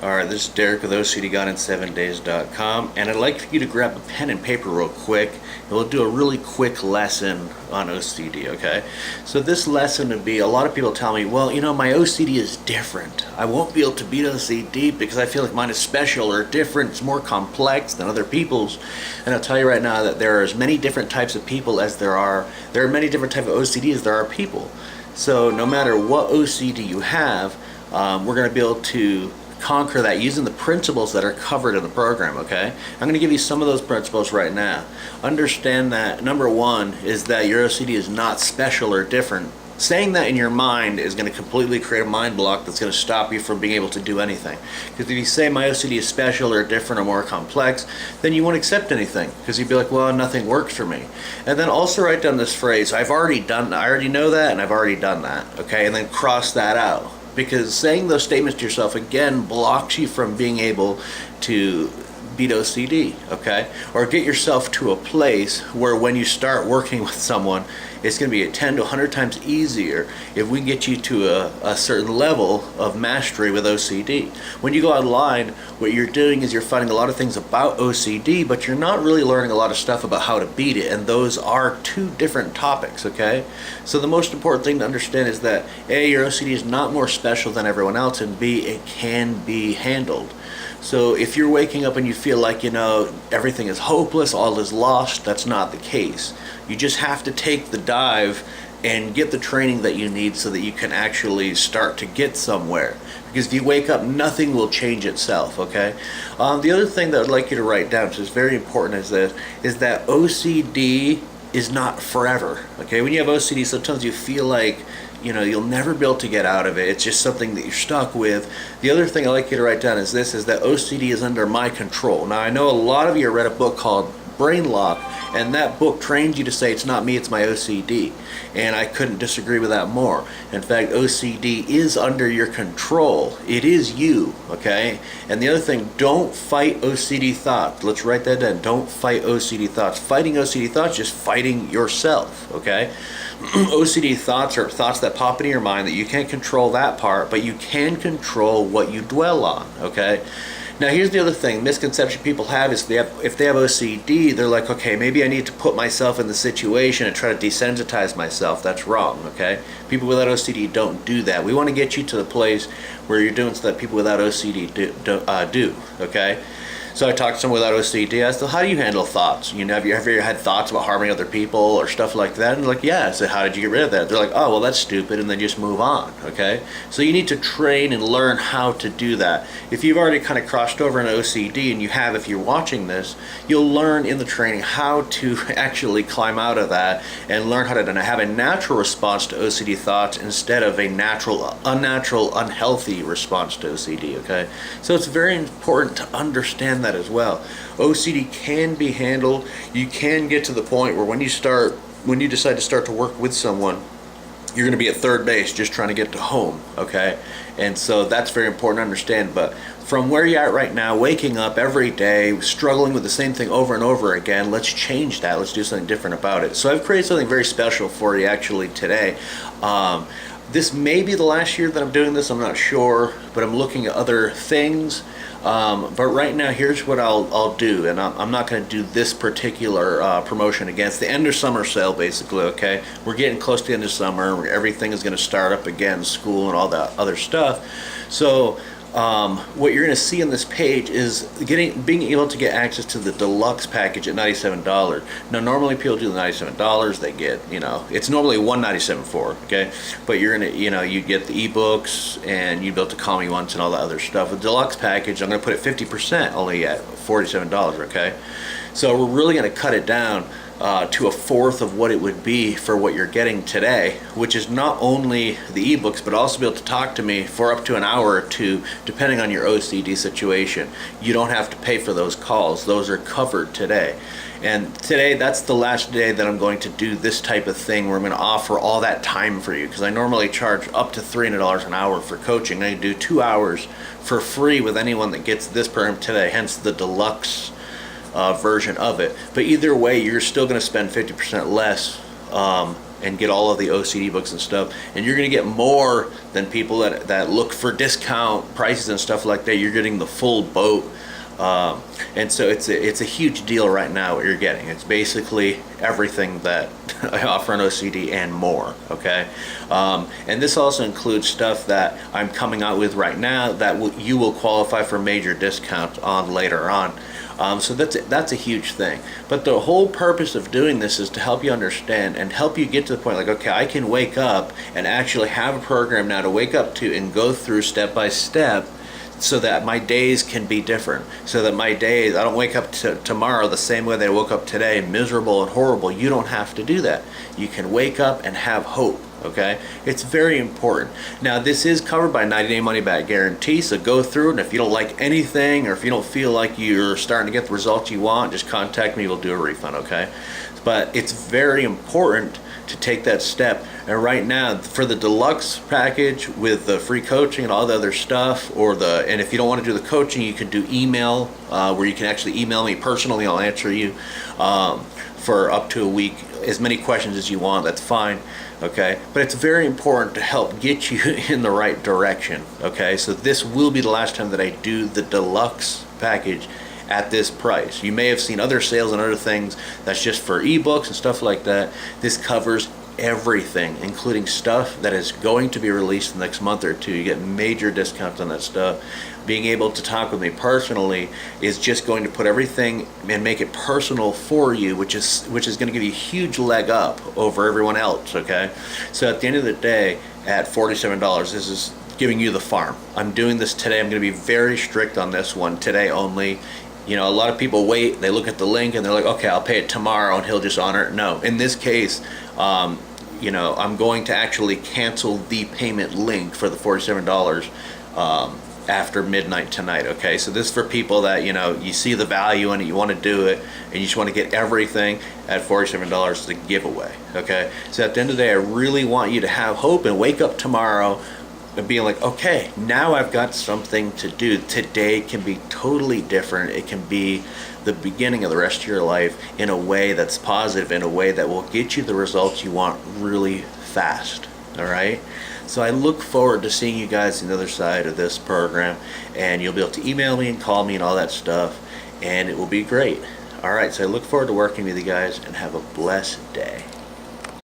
Alright, this is Derek with OCDGonein7days.com, and I'd like for you to grab a pen and paper real quick, and we'll do a really quick lesson on OCD, okay? So this lesson would be, a lot of people tell me, well, you know, my OCD is different. I won't be able to beat OCD because I feel like mine is special or different, it's more complex than other people's. And I'll tell you right now that there are as many different types of people as there are many different types of OCD as there are people. So no matter what OCD you have, we're going to be able to conquer that using the principles that are covered in the program, okay? I'm going to give you some of those principles right now. Understand that number one is that your OCD is not special or different. Saying that in your mind is going to completely create a mind block that's going to stop you from being able to do anything. Because if you say my OCD is special or different or more complex, then you won't accept anything, because you'd be like, well, nothing works for me. And then also write down this phrase, I already know that and I've already done that, okay? And then cross that out. Because saying those statements to yourself again blocks you from being able to beat OCD, okay? Or get yourself to a place where when you start working with someone, it's going to be 10 to 100 times easier if we can get you to a certain level of mastery with OCD. When you go online, what you're doing is you're finding a lot of things about OCD, but you're not really learning a lot of stuff about how to beat it, and those are two different topics, okay? So the most important thing to understand is that A, your OCD is not more special than everyone else, and B, it can be handled. So if you're waking up and you feel like, you know, everything is hopeless, all is lost, that's not the case. You just have to take the dive and get the training that you need so that you can actually start to get somewhere. Because if you wake up, nothing will change itself, okay? The other thing that I'd like you to write down, which is very important, is that OCD is not forever, okay? When you have OCD, sometimes you feel like, you know, you'll never be able to get out of it. It's just something that you're stuck with. The other thing I'd like you to write down is that OCD is under my control. Now, I know a lot of you read a book called Brain Lock, and that book trained you to say it's not me, it's my OCD. And I couldn't disagree with that more. In fact, OCD is under your control. It is you, okay? And the other thing, don't fight OCD thoughts. Let's write that down. Don't fight OCD thoughts. Fighting OCD thoughts is just fighting yourself, okay? OCD thoughts are thoughts that pop into your mind that you can't control that part, but you can control what you dwell on, okay? Now here's the other thing, misconception people have is if they have OCD, they're like, okay, maybe I need to put myself in the situation and try to desensitize myself. That's wrong, okay? People without OCD don't do that. We want to get you to the place where you're doing so that people without OCD do, okay? So I talked to someone without OCD. I said, how do you handle thoughts? You know, have you ever had thoughts about harming other people or stuff like that? And they're like, yeah. I said, how did you get rid of that? They're like, oh, well, that's stupid, and then just move on, okay? So you need to train and learn how to do that. If you've already kind of crossed over into OCD, and you have if you're watching this, you'll learn in the training how to actually climb out of that and learn how to have a natural response to OCD thoughts instead of a unnatural, unhealthy response to OCD, okay? So it's very important to understand that as well. OCD can be handled. You can get to the point where when you decide to start to work with someone, you're going to be at third base just trying to get to home, okay? And so that's very important to understand. But from where you're at right now, waking up every day, struggling with the same thing over and over again, let's change that. Let's do something different about it. So I've created something very special for you actually today. This may be the last year that I'm doing this, I'm not sure, but I'm looking at other things. But right now, here's what I'll do, and I'm not going to do this particular promotion again. It's the end of summer sale, basically, okay? We're getting close to the end of summer. Everything is going to start up again, school and all that other stuff. So what you're going to see on this page is being able to get access to the deluxe package at $97. Now normally people do the $97, they get, you know, it's normally $197 for, okay? But you're going to, you know, you get the ebooks and you be able to call me once and all that other stuff. The deluxe package, I'm going to put it 50% only at $47, okay? So we're really going to cut it down to a fourth of what it would be for what you're getting today, which is not only the ebooks, but also be able to talk to me for up to an hour or two, depending on your OCD situation. You don't have to pay for those calls. Those are covered today. And today, that's the last day that I'm going to do this type of thing where I'm going to offer all that time for you, because I normally charge up to $300 an hour for coaching. I do 2 hours for free with anyone that gets this program today, hence the deluxe version of it. But either way, you're still going to spend 50% less and get all of the OCD books and stuff, and you're going to get more than people that look for discount prices and stuff like that. You're getting the full boat. And so it's a huge deal right now what you're getting. It's basically everything that I offer on OCD and more, okay? And this also includes stuff that I'm coming out with right now that you will qualify for major discount on later on. So that's a huge thing. But the whole purpose of doing this is to help you understand and help you get to the point like, okay, I can wake up and actually have a program now to wake up to and go through step by step, so that my days can be different. So that my days, I don't wake up tomorrow the same way that I woke up today, miserable and horrible. You don't have to do that. You can wake up and have hope, okay? It's very important. Now, this is covered by 90-day money-back guarantee, so go through it, and if you don't like anything, or if you don't feel like you're starting to get the results you want, just contact me, we'll do a refund, okay? But it's very important to take that step. And right now, for the deluxe package with the free coaching and all the other stuff, and if you don't want to do the coaching, you can do email, where you can actually email me personally. I'll answer you for up to a week, as many questions as you want. That's fine, okay? But it's very important to help get you in the right direction, okay? So this will be the last time that I do the deluxe package at this price. You may have seen other sales and other things that's just for ebooks and stuff like that. This covers everything, including stuff that is going to be released the next month or two. You get major discounts on that stuff. Being able to talk with me personally is just going to put everything and make it personal for you, which is going to give you a huge leg up over everyone else, okay? So at the end of the day, at $47, this is giving you the farm. I'm doing this today. I'm going to be very strict on this one today only. You know, a lot of people wait, they look at the link and they're like, okay, I'll pay it tomorrow and he'll just honor it. No, in this case, you know, I'm going to actually cancel the payment link for the $47 after midnight tonight, okay? So this is for people that, you know, you see the value in it, you want to do it, and you just want to get everything at $47 the giveaway, okay? So at the end of the day, I really want you to have hope and wake up tomorrow and being like, okay, now I've got something to do. Today can be totally different. It can be the beginning of the rest of your life in a way that's positive, in a way that will get you the results you want really fast, all right? So I look forward to seeing you guys on the other side of this program, and you'll be able to email me and call me and all that stuff, and it will be great. All right, so I look forward to working with you guys, and have a blessed day.